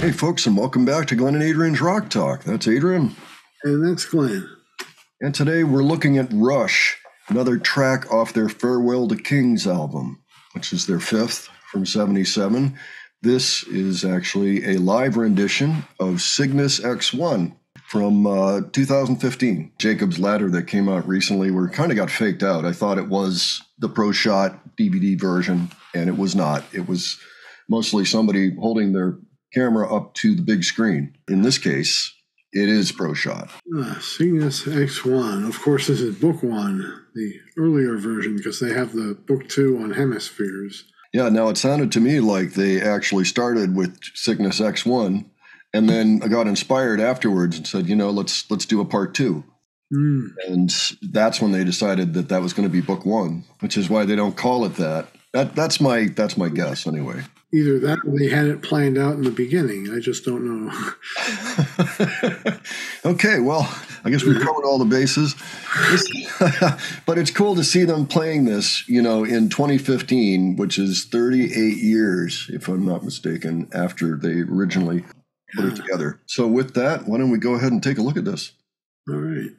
Hey, folks, and welcome back to Glenn and Adrian's Rock Talk. That's Adrian. And that's Glenn. And today we're looking at Rush, another track off their Farewell to Kings album, which is their fifth from 77. This is actually a live rendition of Cygnus X-1 from 2015. Jacob's Ladder that came out recently kind of got faked out. I thought it was the Pro Shot DVD version, and it was not. It was mostly somebody holding their camera up to the big screen. In this case, it is Pro Shot. Cygnus X-1. Of course, this is Book One, the earlier version, because they have the Book Two on hemispheres. Yeah, now it sounded to me like they actually started with Cygnus X-1 and then got inspired afterwards and said, let's do a part two. And that's when they decided that was going to be Book One, which is why they don't call it that. That's my guess anyway. Either that or they had it planned out in the beginning. I just don't know. Okay, well, I guess we've covered all the bases. But it's cool to see them playing this, in 2015, which is 38 years, if I'm not mistaken, after they originally put it together. So with that, why don't we go ahead and take a look at this? All right.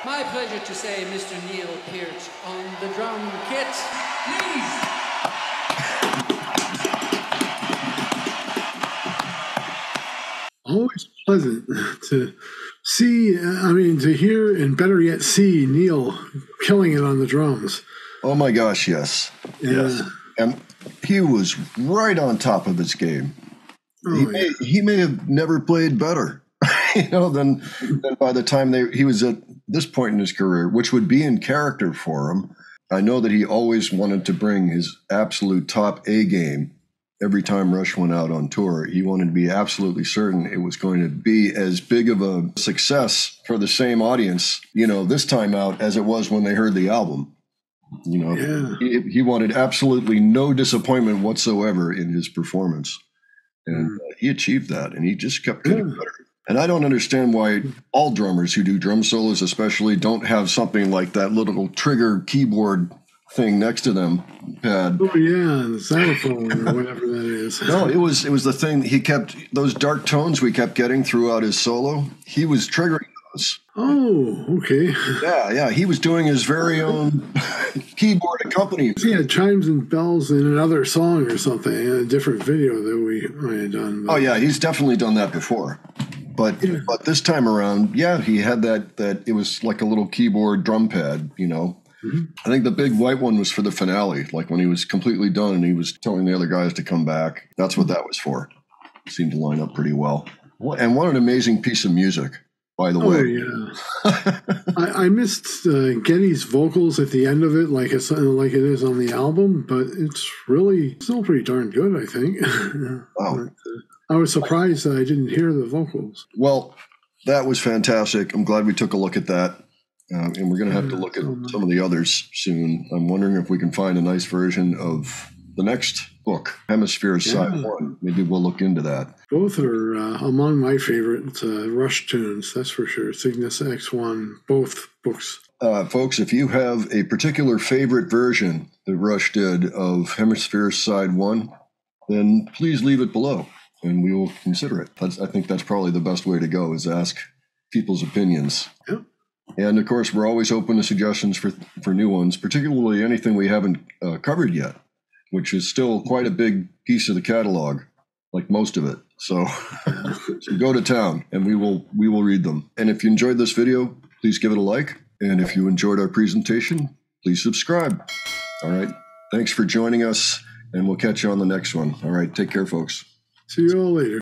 My pleasure to say Mr. Neil Peart on the drum kit, please. Always pleasant to see, to hear and better yet see Neil killing it on the drums. Oh my gosh, yes. Yeah. Yes. And he was right on top of his game. Oh, He may have never played better, than by the time he was at this point in his career, which would be in character for him. I know that he always wanted to bring his absolute top A game. Every time Rush went out on tour, he wanted to be absolutely certain it was going to be as big of a success for the same audience, this time out as it was when they heard the album. He wanted absolutely no disappointment whatsoever in his performance. And he achieved that, and he just kept getting better. And I don't understand why all drummers who do drum solos especially don't have something like that little trigger keyboard thing next to them pad. Oh yeah, the xylophone or whatever that is. No, it was the thing he kept, those dark tones we kept getting throughout his solo. He was triggering those. Oh, okay. Yeah, he was doing his very own keyboard accompaniment. He had chimes and bells in another song or something in a different video that we might have done. Oh yeah, he's definitely done that before. But this time around, he had that it was like a little keyboard drum pad, Mm-hmm. I think the big white one was for the finale, like when he was completely done and he was telling the other guys to come back. That's what that was for. It seemed to line up pretty well. And what an amazing piece of music, by the way. Yeah. I missed Geddy's vocals at the end of it, like it is on the album, but it's really still pretty darn good, I think. Wow. I was surprised that I didn't hear the vocals. Well, that was fantastic. I'm glad we took a look at that. And we're going to have to look at some of the others soon. I'm wondering if we can find a nice version of the next book, Hemispheres Side 1. Maybe we'll look into that. Both are among my favorite Rush tunes, that's for sure. Cygnus X-1, both books. Folks, if you have a particular favorite version that Rush did of Hemispheres Side 1, then please leave it below, and we will consider it. I think that's probably the best way to go, is ask people's opinions. Yep. And, of course, we're always open to suggestions for new ones, particularly anything we haven't covered yet, which is still quite a big piece of the catalog, like most of it. So, so go to town, and we will read them. And if you enjoyed this video, please give it a like. And if you enjoyed our presentation, please subscribe. All right. Thanks for joining us, and we'll catch you on the next one. All right. Take care, folks. See you all later.